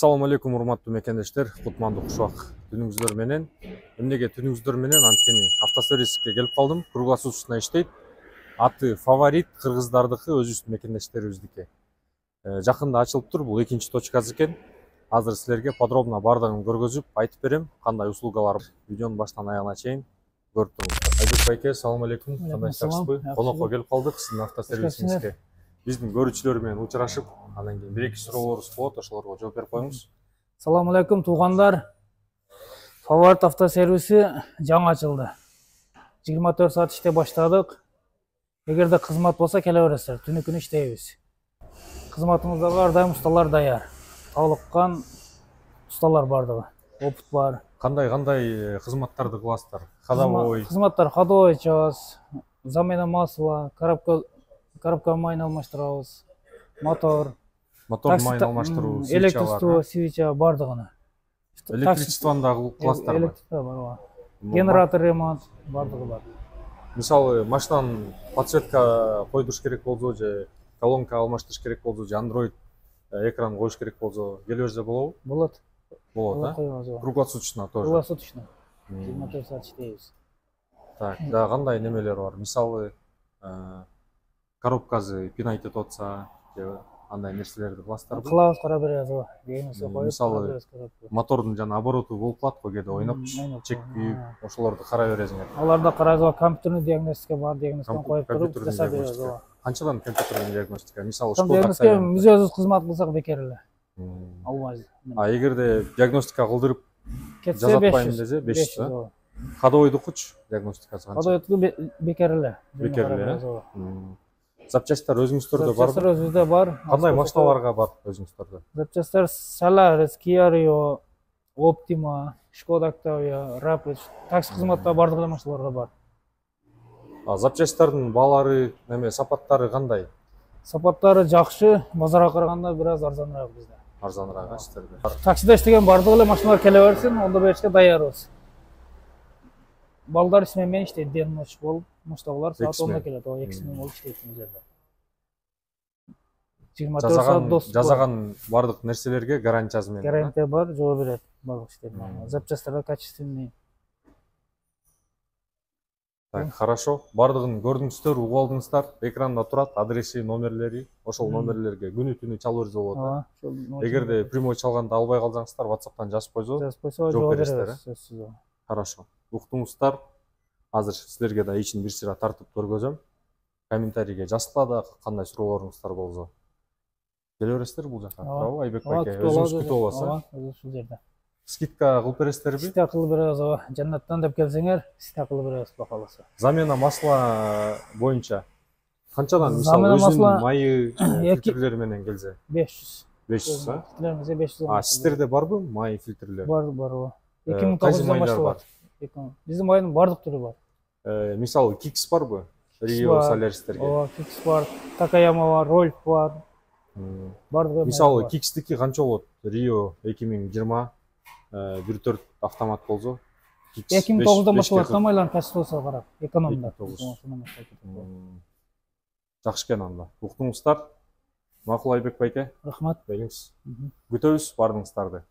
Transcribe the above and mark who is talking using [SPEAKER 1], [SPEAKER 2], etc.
[SPEAKER 1] Assalamu алейкум, урматтуу мекендештер, кутмандуу кушак түнүңүздөр менен. Эмнеге түнүңүздөр менен, анткени автосервиске келип калдым. Круглосуточно иштейт. Аты Фаворит, кыргыздардыкы, өзүбүздүн мекендештерибиздики. Жакында ачылыптыр, бул экинчи точкасы экен. Азыр силерге подробно бардыгын көргөзүп айтып берем, кандай услугалар. Видеонун баштан аягына чейин көрүп туруңуздар. Айбек байке, ассаламу алейкум. Кандайсызбы? Конокко келип калдык сиздин автосервисиңизге. Биздин көрүүчүлөр менен учурашып, анан кийин бир-эки суроолорубуз болот, ошолорго жооп берип коюңуз.
[SPEAKER 2] Assalamu alaikum туугандар. Фаворит автосервиси жаңы ачылды. 24 саат иштей баштадык. Эгерде кызмат болсо келе бересиздер. Түнү күнү иштейбиз. Кызматыңыздарга ар дайым усталар даяр. Табылыккан усталар бардыгы. Опыт бар.
[SPEAKER 1] Кандай кызматтарды кыласыздар? Ходовой.
[SPEAKER 2] Кызматтар ходовой чабабыз, замена масла, коробка майын алмаштырабыз. Мотор
[SPEAKER 1] Майын алмаштыруу,
[SPEAKER 2] электричество, свеча бардыгыны.
[SPEAKER 1] Электричествону да кыласыздарбы?
[SPEAKER 2] Электричество бар. Генератор ремонт бардыгы бар.
[SPEAKER 1] Мисалы, машинанын подсветка койдуруш керек болсо же колонка алмаштырыш керек болсо же Android экран коюш керек болсо келе берсе болобу?
[SPEAKER 2] Болот.
[SPEAKER 1] Болот, а? Круглосуточно тоже.
[SPEAKER 2] Круглосуточно. 24 саат иштейбиз.
[SPEAKER 1] Так, да, кандай немелер бар? Мисалы, коробкасы пинайтып атса, же андай нерселерди кыласыздарбы?
[SPEAKER 2] Кылабыз, кара беребиз, дегенибизди коюп.
[SPEAKER 1] Мисалы, мотордун жана обороту болуп калат го, кээде ойноп, чек күйүп, ошолорду карай бересиңер.
[SPEAKER 2] Аларда карайбыз, компьютерный диагностика бар, диагностиканы коюп туруп жасап беребиз.
[SPEAKER 1] Канчадан компьютерный диагностика? Мисалы,
[SPEAKER 2] диагностика биз өзүбүз кызмат кылсак бекер эле. Албайбыз.
[SPEAKER 1] Эгерде диагностика кылдырып
[SPEAKER 2] кетсе
[SPEAKER 1] жазатпайм десе 500. Ходовойдукучу диагностикасы канча?
[SPEAKER 2] Ходовойдуку бекер эле.
[SPEAKER 1] Бекер эле. Запчасттар өзүңүздөрдө барбы?
[SPEAKER 2] Запчасттар өзүбүздө бар.
[SPEAKER 1] Кандай машиналарга бар өзүңүздөрдө?
[SPEAKER 2] Запчасттар Solaris, Kia Rio, Optima, Skoda Octavia, Rapid, такси кызматта бардык эле машиналарга бар.
[SPEAKER 1] Запчасттардын баалары, сапаттары кандай?
[SPEAKER 2] Сапаттары жакшы, базарга караганда бир аз арзаныраак бизде.
[SPEAKER 1] Арзаныраак сиздерде.
[SPEAKER 2] Таксиде иштеген бардык эле машиналар келе берсин, онда беришке даярбыз. Балдар сменмен иштейт, ден ночь болуп, муштагылар саат 10да келет, 2 смен болуп иштейт бул жерде. 24 саат доступ.
[SPEAKER 1] Жасаган бардык нерселерге гарантиясы менен.
[SPEAKER 2] Гарантия бар, жооп берет бардык иштерине. Запчасттар качественный.
[SPEAKER 1] Так, хорошо. Бардыгын көрдүңүздөр, угуп алдыңыздар. Экранда турат, адреси, номерлери. Ошол номерлерге күнү түнү чалып берсе болот. Эгерде прямой чалганда албай калсаңыздар, WhatsApp'тан жазып койсо, жооп бересиздер. Хорошо. Уктуңуздар. Азыр силерге да ичин бир сыйра тартып көргөзөм. Комментарийге жазгыла да кандай суроолоруңуздар болсо. Келе бересиздер бул жака. Туурабы, Айбек байке? Өзүңүз күтүп аласыз.
[SPEAKER 2] Өзү ушул жерде.
[SPEAKER 1] Скидка кылып бересиздерби?
[SPEAKER 2] Скидка кылып беребиз, жаннаттан деп келсеңер, скидка кылып беребиз, бакаласа.
[SPEAKER 1] Замена масла боюнча канчадан, мисалы, өзүнүн майы фильтрлери менен келсе?
[SPEAKER 2] 500.
[SPEAKER 1] 500, а?
[SPEAKER 2] Фильтрлерибизде 500.
[SPEAKER 1] Сиздерде барбы май фильтрлери?
[SPEAKER 2] Бар. 2900 башталат. Биздин майдын бардык түрү бар.
[SPEAKER 1] Мисалы, Kicks барбы? Rio Solaris'терге.
[SPEAKER 2] Kicks бар, Takayama бар, Rolf бар. Бардыгы.
[SPEAKER 1] Мисалы, Kicks'тики канча болот? Rio 2020 1.4 автомат болсо,
[SPEAKER 2] 2009-дан башталат майлардын качествосуна карап, экономдор.
[SPEAKER 1] Жакшы экен анда. Уктуңуздар. Макул, Айбек байке.
[SPEAKER 2] Рахмат.
[SPEAKER 1] Келиңиз. Күтөбүз бардыгыңыздарды.